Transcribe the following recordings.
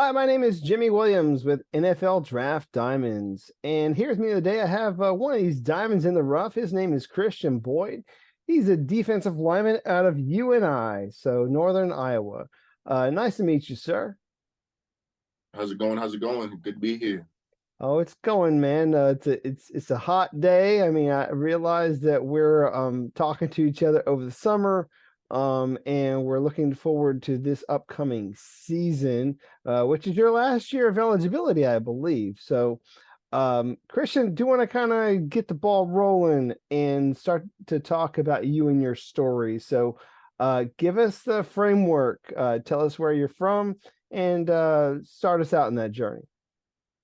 Hi, my name is Jimmy Williams with NFL Draft Diamonds. And here's me today. I have one of these diamonds in the rough. His name is Khristian Boyd. He's a defensive lineman out of UNI, so Northern Iowa. Nice to meet you, sir. How's it going? How's it going? Good to be here. Oh, it's going, man. It's a hot day. I mean, I realize that we're talking to each other over the summer, and we're looking forward to this upcoming season, which is your last year of eligibility, I believe. So, Christian, do you want to kind of get the ball rolling and start to talk about you and your story? So, give us the framework. Tell us where you're from, and start us out in that journey.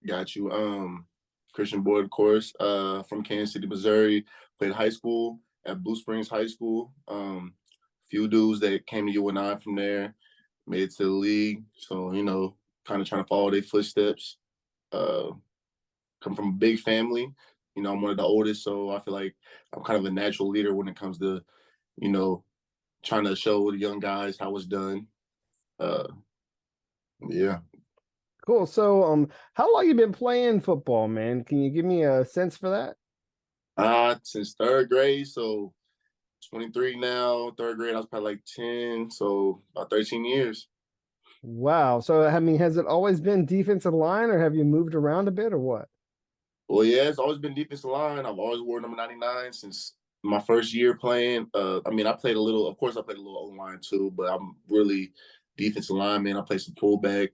Got you. Christian Boyd, of course, from Kansas City, Missouri. Played high school at Blue Springs High School. Few dudes that came to UNI from there, made it to the league. So, kind of trying to follow their footsteps. Uh, come from a big family. I'm one of the oldest, so I feel like I'm kind of a natural leader when it comes to, you know, trying to show the young guys how it's done. Uh, yeah. Cool. So, how long you been playing football, man? Can you give me a sense for that? Since third grade, so 23 now. Third grade, I was probably like 10, so about 13 years. Wow. So, I mean, has it always been defensive line, or have you moved around a bit, or what? Well, yeah, it's always been defensive line. I've always worn number 99 since my first year playing. I mean, I played a little, of course, I played a little O line too, but I'm really defensive lineman. I played some fullback.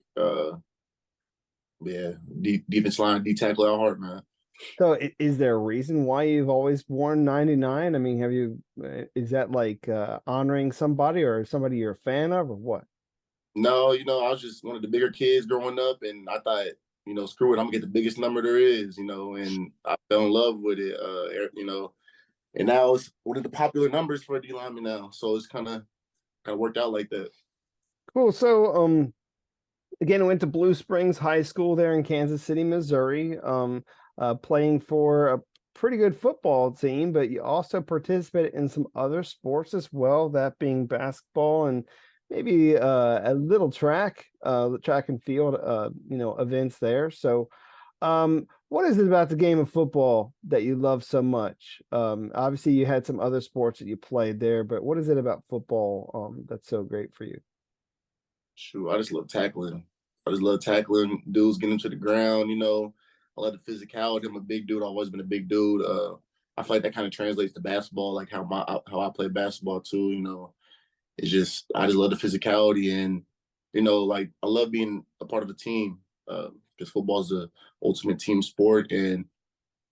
Yeah, defense line, D tackle at heart, man. So, is there a reason why you've always worn 99? I mean, have you, is that like honoring somebody or somebody you're a fan of, or what? No, I was just one of the bigger kids growing up, and I thought, screw it, I'm gonna get the biggest number there is, and I fell in love with it. And now it's one of the popular numbers for a D lineman now. So it's kind of worked out like that. Cool. So, again, I went to Blue Springs High School there in Kansas City, Missouri, playing for a pretty good football team, but you also participated in some other sports as well, that being basketball and maybe a little track and field, events there. So, what is it about the game of football that you love so much? Obviously, you had some other sports that you played there, but what is it about football that's so great for you? Shoot, I just love tackling. I just love tackling dudes, getting them to the ground. I love the physicality. I'm a big dude. I've always been a big dude. I feel like that kind of translates to basketball, like how I play basketball too. It's just I just love the physicality, and like I love being a part of a team because football is the ultimate team sport, and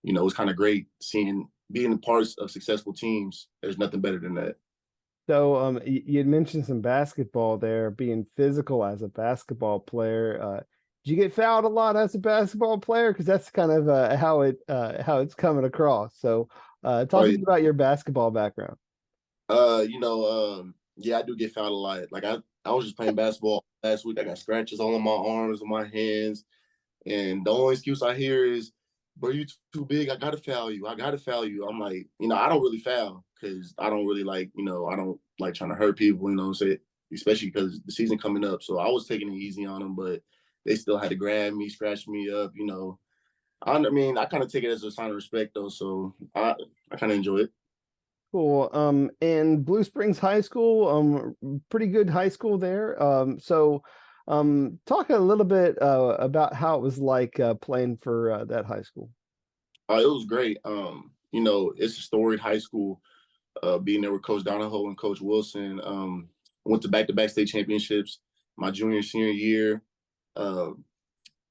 it's kind of great seeing being parts of successful teams. There's nothing better than that. So, you had mentioned some basketball there, being physical as a basketball player. Did you get fouled a lot as a basketball player? Because that's kind of how it's coming across. So, Oh talk to yeah. me about your basketball background. Yeah, I do get fouled a lot. Like I was just playing basketball last week. I got scratches all on my arms and my hands. And the only excuse I hear is, bro, you too big. I gotta foul you. I gotta foul you. I'm like, I don't really foul because I don't really like, I don't like trying to hurt people, what I'm saying? Especially because the season coming up. So I was taking it easy on them, but they still had to grab me, scratch me up. I mean, I kind of take it as a sign of respect though. So I kind of enjoy it. Cool. And Blue Springs High School, pretty good high school there. So, talk a little bit about how it was like playing for that high school. It was great. It's a storied high school. Being there with Coach Donahoe and Coach Wilson. Went to back-to-back state championships my junior senior year. Uh,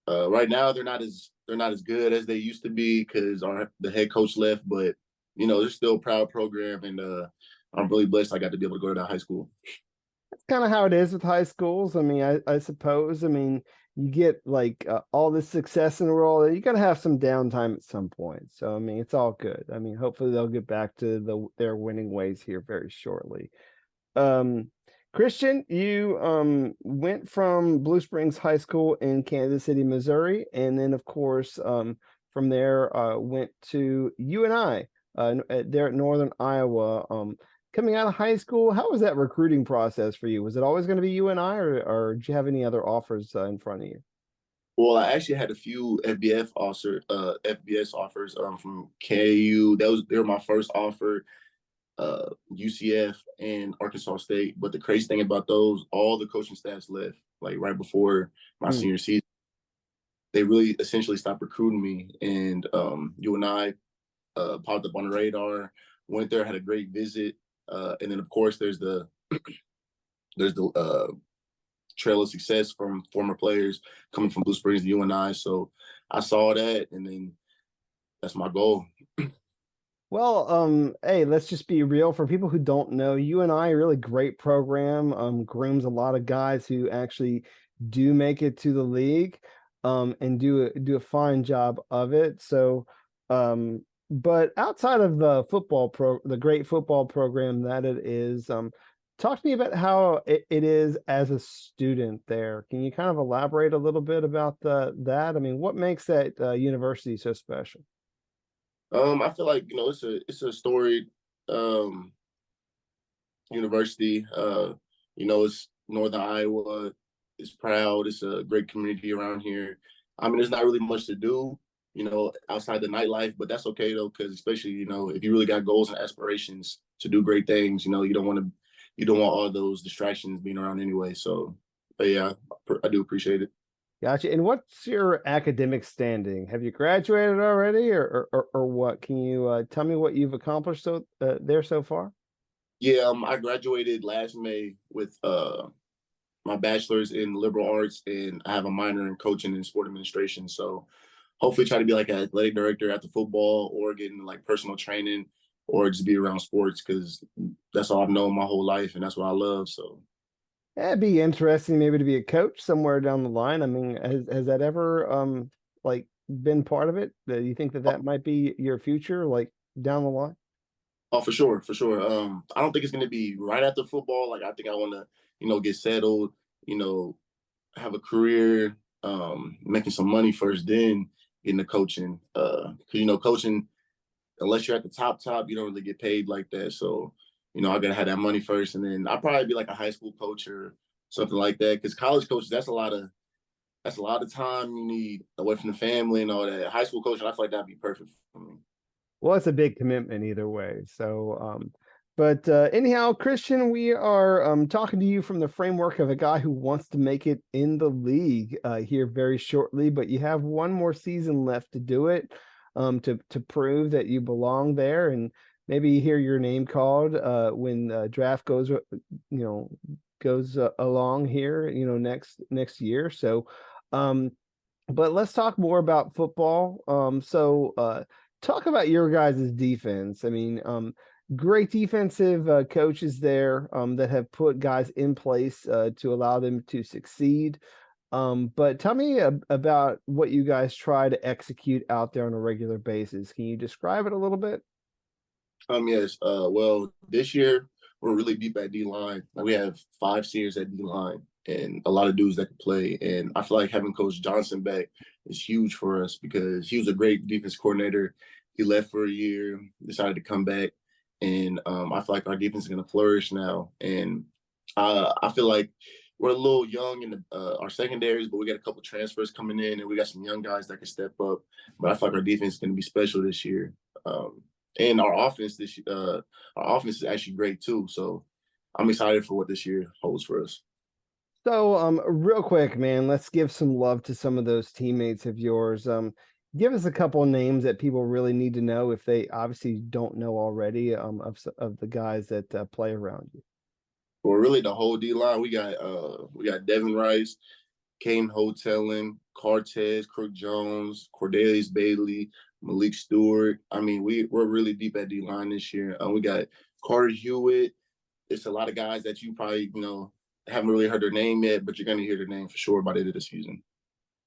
right now they're not as good as they used to be because the head coach left, but they're still a proud program, and I'm really blessed I got to be able to go to that high school. Kind of how it is with high schools. I mean, I suppose. I mean, you get like all this success in the world, you got to have some downtime at some point. So, I mean, it's all good. I mean, hopefully they'll get back to their winning ways here very shortly. Um, Christian, you went from Blue Springs High School in Kansas City, Missouri, and then of course from there went to UNI there at Northern Iowa. Coming out of high school, how was that recruiting process for you? Was it always going to be UNI, or did you have any other offers in front of you? Well, I actually had a few FBS offers from KU. They were my first offer. UCF and Arkansas State. But the crazy thing about those, all the coaching staffs left like right before my Hmm. senior season. They really essentially stopped recruiting me, and UNI popped up on the radar. Went there, had a great visit, and then of course there's the trail of success from former players coming from Blue Springs to UNI. So I saw that, and then that's my goal. Well, hey, let's just be real. For people who don't know, UNI, really great program, grooms a lot of guys who actually do make it to the league, and do a fine job of it. So, but outside of the great football program that it is, talk to me about how it is as a student there. Can you kind of elaborate a little bit about that? I mean, what makes that university so special? I feel like it's a storied um, university. It's Northern Iowa. It's proud. It's a great community around here. I mean, there's not really much to do, outside the nightlife, but that's okay though, because especially if you really got goals and aspirations to do great things, you don't want all those distractions being around anyway. So, but yeah, I do appreciate it. Gotcha. And what's your academic standing? Have you graduated already, or what? Can you tell me what you've accomplished there so far? Yeah, I graduated last May with my bachelor's in liberal arts, and I have a minor in coaching and sport administration. So hopefully try to be like an athletic director after football, or get into like personal training, or just be around sports, because that's all I've known my whole life and that's what I love. So It'd be interesting maybe to be a coach somewhere down the line. I mean, has that ever like been part of it? Do you think that that might be your future, like down the line? oh, for sure, for sure. I don't think it's gonna be right after football. Like I think I wanna, get settled, you know, have a career, making some money first, then getting the coaching. Cause coaching, unless you're at the top, you don't really get paid like that. So, I gotta have that money first, and then I'll probably be like a high school coach or something like that. Because college coaches, that's a lot of time you need away from the family and all that. High school coaching, I feel like that'd be perfect for me. Well, it's a big commitment either way. So, but anyhow, Christian, we are talking to you from the framework of a guy who wants to make it in the league here very shortly. But you have one more season left to do it, to prove that you belong there, and maybe hear your name called when draft goes along here, next year. So, um, but let's talk more about football. Talk about your guys' defense. I mean, great defensive coaches there that have put guys in place to allow them to succeed. But tell me about what you guys try to execute out there on a regular basis. Can you describe it a little bit? Yes. Well, this year we're really deep at D line. Like we have 5 seniors at D line and a lot of dudes that can play. And I feel like having Coach Johnson back is huge for us, because he was a great defense coordinator. He left for a year, decided to come back, and I feel like our defense is going to flourish now. And I feel like we're a little young in our secondaries, but we got a couple transfers coming in, and we got some young guys that can step up. But I feel like our defense is going to be special this year. And our offense is actually great too. So I'm excited for what this year holds for us. So, real quick, man, let's give some love to some of those teammates of yours. Give us a couple of names that people really need to know if they obviously don't know already, of the guys that play around you. Well, really, the whole D line, we got Devin Rice, Kane Hotelin, Cartez, Crook Jones, Cordelius Bailey, Malik Stewart. I mean, we're really deep at D line this year. We got Carter Hewitt. It's a lot of guys that you probably haven't really heard their name yet, but you're gonna hear their name for sure by the end of the season.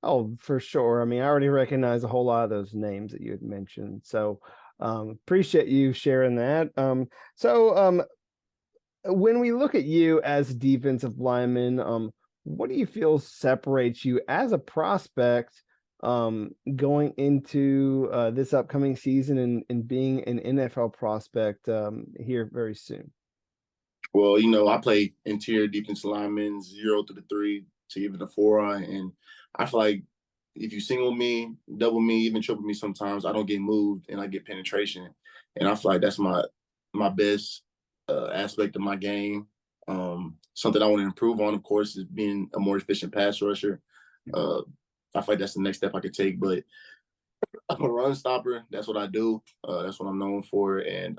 Oh, for sure. I mean, I already recognize a whole lot of those names that you had mentioned. So, appreciate you sharing that. When we look at you as defensive lineman, what do you feel separates you as a prospect going into this upcoming season and being an NFL prospect here very soon? Well, I play interior defense linemen, 0 to the 3 to even the 4 eye, and I feel like if you single me, double me, even triple me sometimes, I don't get moved and I get penetration. And I feel like that's my best aspect of my game. Something I want to improve on, of course, is being a more efficient pass rusher. Uh, I feel like that's the next step I could take. But I'm a run stopper. That's what I do. That's what I'm known for, and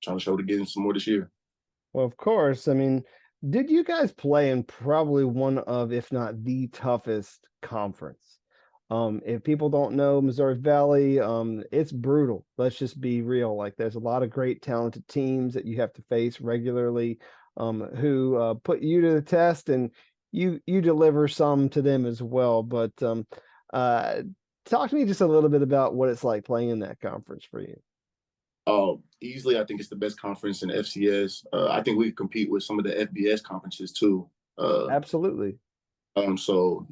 trying to show to get in some more this year. Well, of course. I mean, did you guys play in probably one of, if not the toughest conference? If people don't know Missouri Valley, it's brutal. Let's just be real. Like, there's a lot of great, talented teams that you have to face regularly, who put you to the test, and you deliver some to them as well. But uh, talk to me just a little bit about what it's like playing in that conference for you. Easily, I think it's the best conference in FCS. I think we could compete with some of the FBS conferences too. Uh, Absolutely. so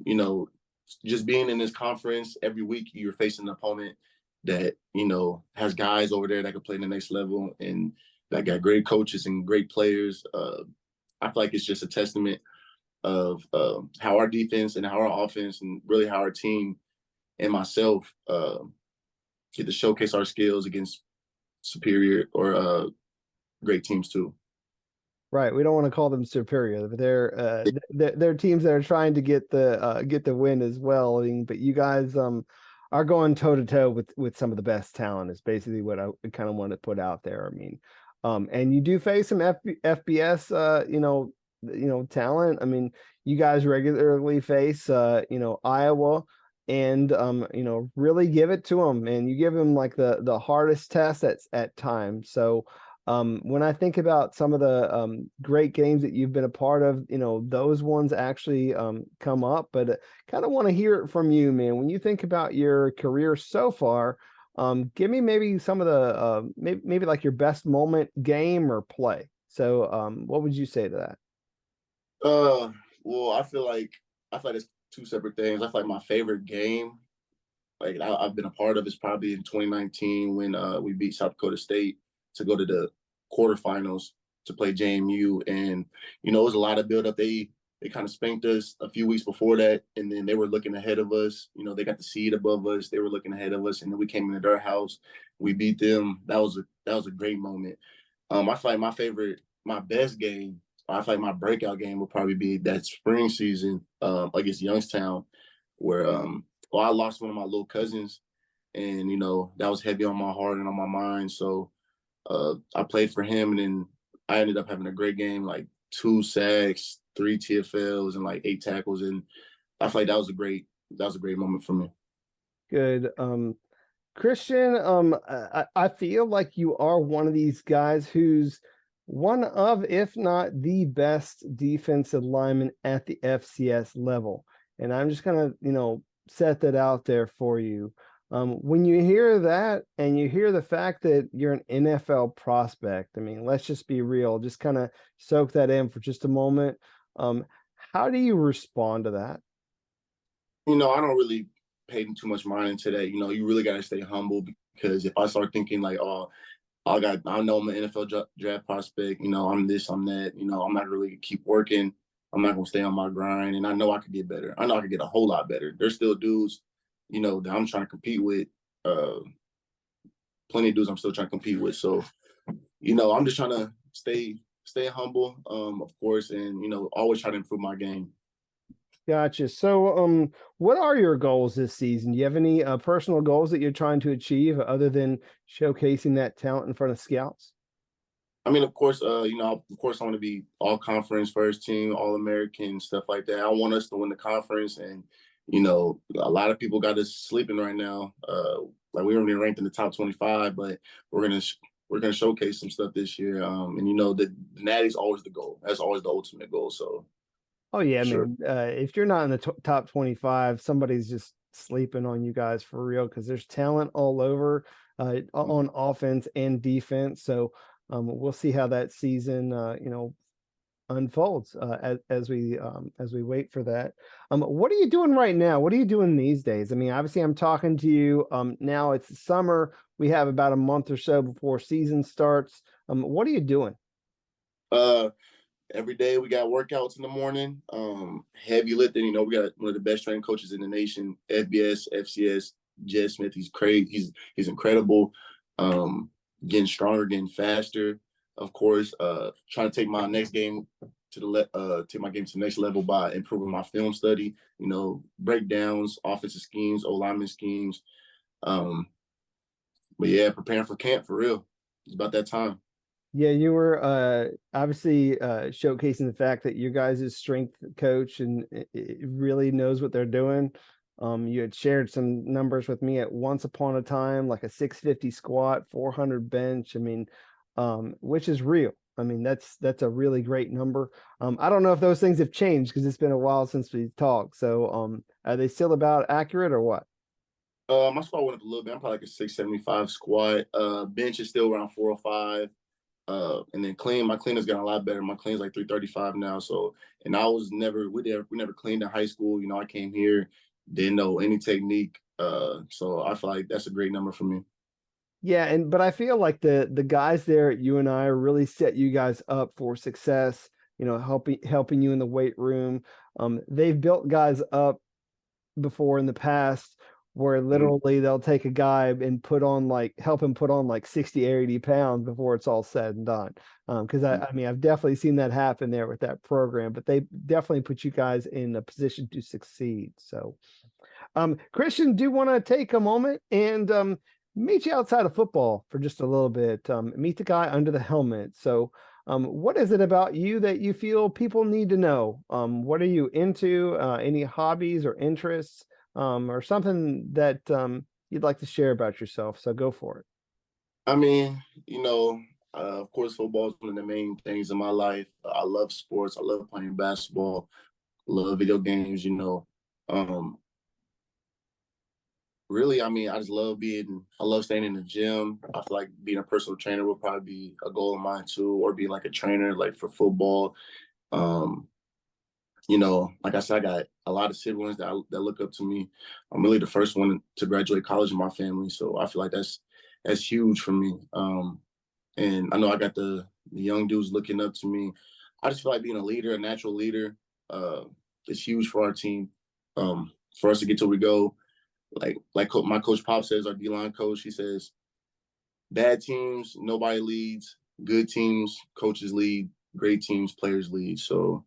just being in this conference every week, you're facing an opponent that has guys over there that can play in the next level and that got great coaches and great players. I feel like it's just a testament of how our defense and how our offense and really how our team and myself get to showcase our skills against superior or great teams too. Right. We don't want to call them superior, but they're teams that are trying to get the win as well. I mean, but you guys are going toe to toe with some of the best talent is basically what I kind of want to put out there. I mean, and you do face some FBS talent. I mean, you guys regularly face Iowa, and really give it to them, and you give them like the hardest test at times. So when I think about some of the great games that you've been a part of, those ones actually come up. But kind of want to hear it from you, man. When you think about your career so far, give me maybe some of the maybe like your best moment, game, or play. So what would you say to that? Well, I feel like it's two separate things. I feel like my favorite game, like I've been a part of, is probably in 2019 when we beat South Dakota State to go to the quarterfinals to play JMU, and it was a lot of build up. They kind of spanked us a few weeks before that, and then they were looking ahead of us. They got the seed above us. They were looking ahead of us, and then we came into their house. We beat them. That was a great moment. I feel like my best game, I feel like my breakout game would probably be that spring season against Youngstown, where I lost one of my little cousins, and that was heavy on my heart and on my mind. So I played for him, and then I ended up having a great game, like 2 sacks, 3 TFLs, and like 8 tackles, and I feel like that was a great moment for me. Good. Khristian, I feel like you are one of these guys who's one of, if not the best defensive lineman at the FCS level. And I'm just gonna, set that out there for you. When you hear that and you hear the fact that you're an NFL prospect, I mean, let's just be real, just kind of soak that in for just a moment. How do you respond to that? I don't really pay too much mind into that. You really got to stay humble because if I start thinking like, oh, I know I'm an NFL draft prospect. I'm this, I'm that. I'm not really gonna keep working. I'm not gonna stay on my grind, and I know I could get better. I know I could get a whole lot better. There's still dudes, that I'm trying to compete with. Uh, Plenty of dudes I'm still trying to compete with. So, I'm just trying to stay humble, of course, and always try to improve my game. Gotcha. So, what are your goals this season? Do you have any personal goals that you're trying to achieve other than showcasing that talent in front of scouts? I mean, of course, of course, I want to be all conference, first team, all American, stuff like that. I want us to win the conference, and a lot of people got us sleeping right now. Like we weren't even ranked in the top 25, but we're gonna we're gonna showcase some stuff this year. And the Natty's always the goal. That's always the ultimate goal. So Oh yeah, for I sure. mean, if you're not in the top 25, somebody's just sleeping on you guys for real because there's talent all over on offense and defense. So we'll see how that season, unfolds as we wait for that. What are you doing right now? What are you doing these days? I mean, obviously, I'm talking to you. Now it's summer. We have about a month or so before season starts. What are you doing? Uh, every day we got workouts in the morning. Heavy lifting. You know, we got one of the best training coaches in the nation, FBS, FCS, Jed Smith. He's crazy. He's incredible. Getting stronger, getting faster. Of course, trying to take my next game to take my game to the next level by improving my film study. You know, breakdowns, offensive schemes, O lineman schemes. Um, but yeah, preparing for camp for real. It's about that time. Yeah, you were obviously showcasing the fact that your guys' strength coach and it really knows what they're doing. You had shared some numbers with me at once upon a time, like a 650 squat, 400 bench. I mean, which is real. I mean, that's a really great number. I don't know if those things have changed because it's been a while since we talked. So, are they still about accurate or what? My squat went up a little bit. I'm probably like a 675 squat. Bench is still around 405. And then my clean has gotten a lot better. My clean's like 335 now. So, and I was never, we never cleaned in high school. You know, I came here, didn't know any technique. So I feel like that's a great number for me. Yeah, but I feel like the guys there at UNI really set you guys up for success, you know, helping you in the weight room. They've built guys up before in the past where Mhm. literally they'll take a guy and help him put on like 60 or 80 pounds before it's all said and done. Because I mean I've definitely seen that happen there with that program, but they definitely put you guys in a position to succeed. So Khristian, do want to take a moment and meet you outside of football for just a little bit. Meet the guy under the helmet. So, what is it about you that you feel people need to know? What are you into? Any hobbies or interests, or something that you'd like to share about yourself? So go for it. I mean, of course, football is one of the main things in my life. I love sports. I love playing basketball. Love video games. Um, really, I mean, I love staying in the gym. I feel like being a personal trainer would probably be a goal of mine too, or be like a trainer, like for football. Um, like I said, I got a lot of siblings that look up to me. I'm really the first one to graduate college in my family, so I feel like that's huge for me. And I know I got the young dudes looking up to me. I just feel like being a leader, a natural leader, uh, is huge for our team. For us to get to where we go, my coach Pop says, our D line coach, he says, bad teams nobody leads, good teams coaches lead, great teams players lead. So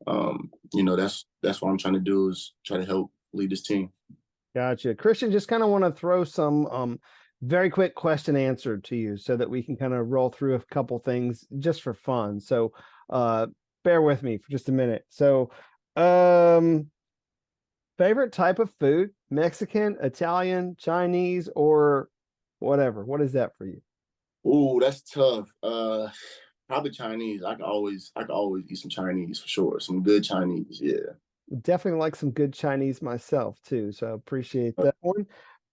that's what I'm trying to do is try to help lead this team. Gotcha. Khristian, just kind of want to throw some very quick question answer to you so that we can kind of roll through a couple things just for fun. So uh bear with me for just a minute. So um favorite type of food, Mexican, Italian, Chinese, or whatever. What is that for you? Ooh, that's tough. Probably Chinese. I could always eat some Chinese for sure. Some good Chinese, yeah. Definitely like some good Chinese myself too, so I appreciate that one.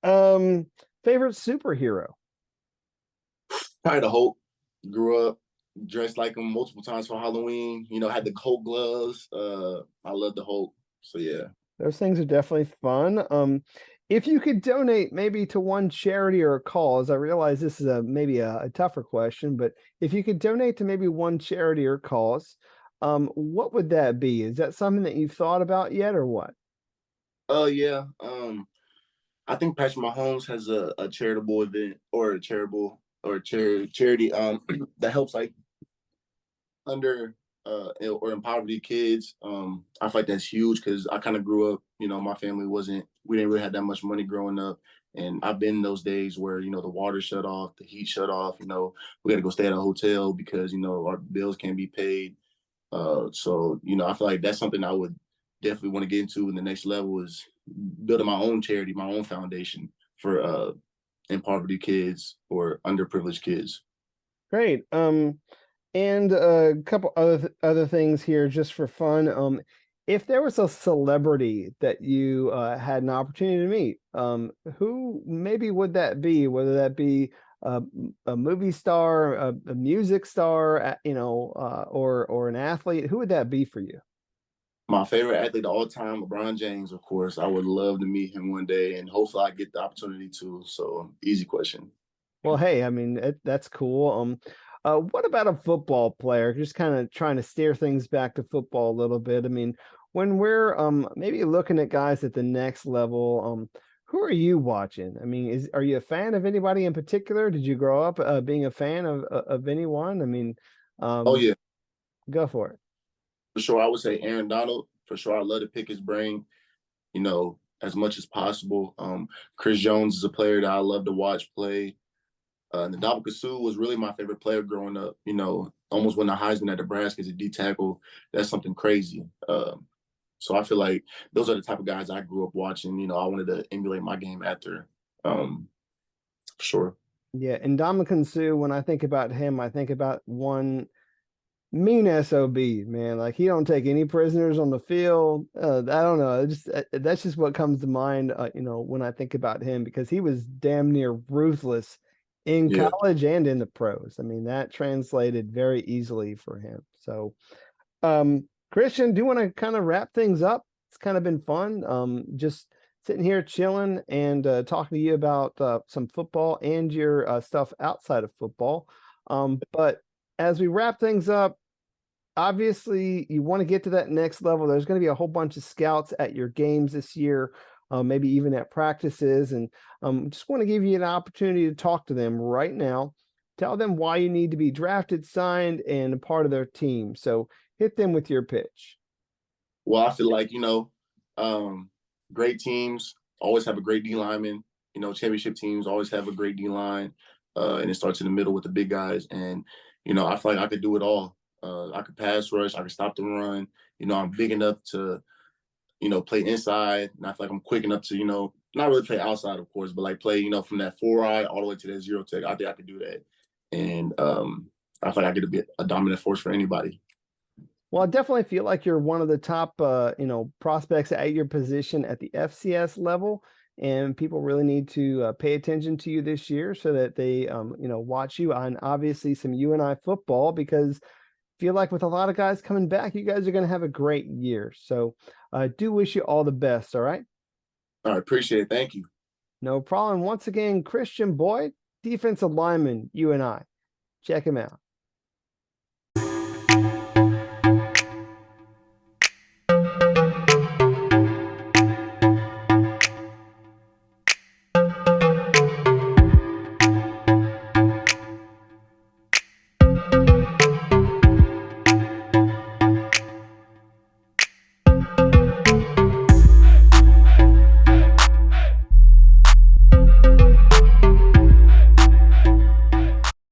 Um favorite superhero. Probably the Hulk. Grew up dressed like him multiple times for Halloween. Had the Hulk gloves. I love the Hulk. So yeah. Those things are definitely fun. If you could donate maybe to one charity or a cause, I realize this is maybe a tougher question, but if you could donate to maybe one charity or cause, what would that be? Is that something that you've thought about yet, or what? Oh yeah. I think Patrick Mahomes has a charitable event or a charitable or a charity that helps like under or in poverty kids. I feel like that's huge because I kind of grew up. My family we didn't really have that much money growing up, and I've been in those days where the water shut off, the heat shut off. We got to go stay at a hotel because our bills can't be paid. So I feel like that's something I would definitely want to get into in the next level is building my own charity, my own foundation for in poverty kids or underprivileged kids. Great. And a couple other things here just for fun. If there was a celebrity that you had an opportunity to meet, who maybe would that be? Whether that be a movie star, a music star, or an athlete, who would that be for you? My favorite athlete of all time, LeBron James, of course. I would love to meet him one day, and hopefully, I get the opportunity to. So, easy question. Well, hey, I mean that's cool. What about a football player? Just kind of trying to steer things back to football a little bit. I mean, when we're maybe looking at guys at the next level, who are you watching? I mean, are you a fan of anybody in particular? Did you grow up being a fan of anyone? I mean, Oh um, yeah, go for it. for sure. I would say Aaron Donald. For sure, I love to pick his brain. As much as possible. Chris Jones is a player that I love to watch play. Ndamukong Suh was really my favorite player growing up. Almost won the Heisman at Nebraska as a D tackle. That's something crazy. So I feel like those are the type of guys I grew up watching. I wanted to emulate my game after. For sure. Yeah, and Ndamukong Suh, when I think about him, I think about one mean SOB, man. Like he don't take any prisoners on the field. I don't know. That's just what comes to mind, when I think about him because he was damn near ruthless in Yeah. college and in the pros. I mean, that translated very easily for him. So, Khristian, do you want to kind of wrap things up? It's kind of been fun. Just sitting here chilling and talking to you about some football and your stuff outside of football. But as we wrap things up, obviously you want to get to that next level. There's going to be a whole bunch of scouts at your games this year, maybe even at practices. And just want to give you an opportunity to talk to them right now. Tell them why you need to be drafted, signed, and a part of their team. So hit them with your pitch. Well, I feel like, great teams always have a great D lineman. Championship teams always have a great D line. And it starts in the middle with the big guys. And, I feel like I could do it all. I could pass rush, I could stop the run. I'm big enough to, play inside. And I feel like I'm quick enough to, not really play outside, of course, but like play, from that 4-eye all the way to that 0 tech. I think I could do that. And I feel like I could be a dominant force for anybody. Well, I definitely feel like you're one of the top, prospects at your position at the FCS level, and people really need to pay attention to you this year so that they, watch you on obviously some UNI football because I feel like with a lot of guys coming back, you guys are going to have a great year. So I do wish you all the best. All right. All right, appreciate it. Thank you. No problem. Once again, Khristian Boyd, defensive lineman, UNI. Check him out.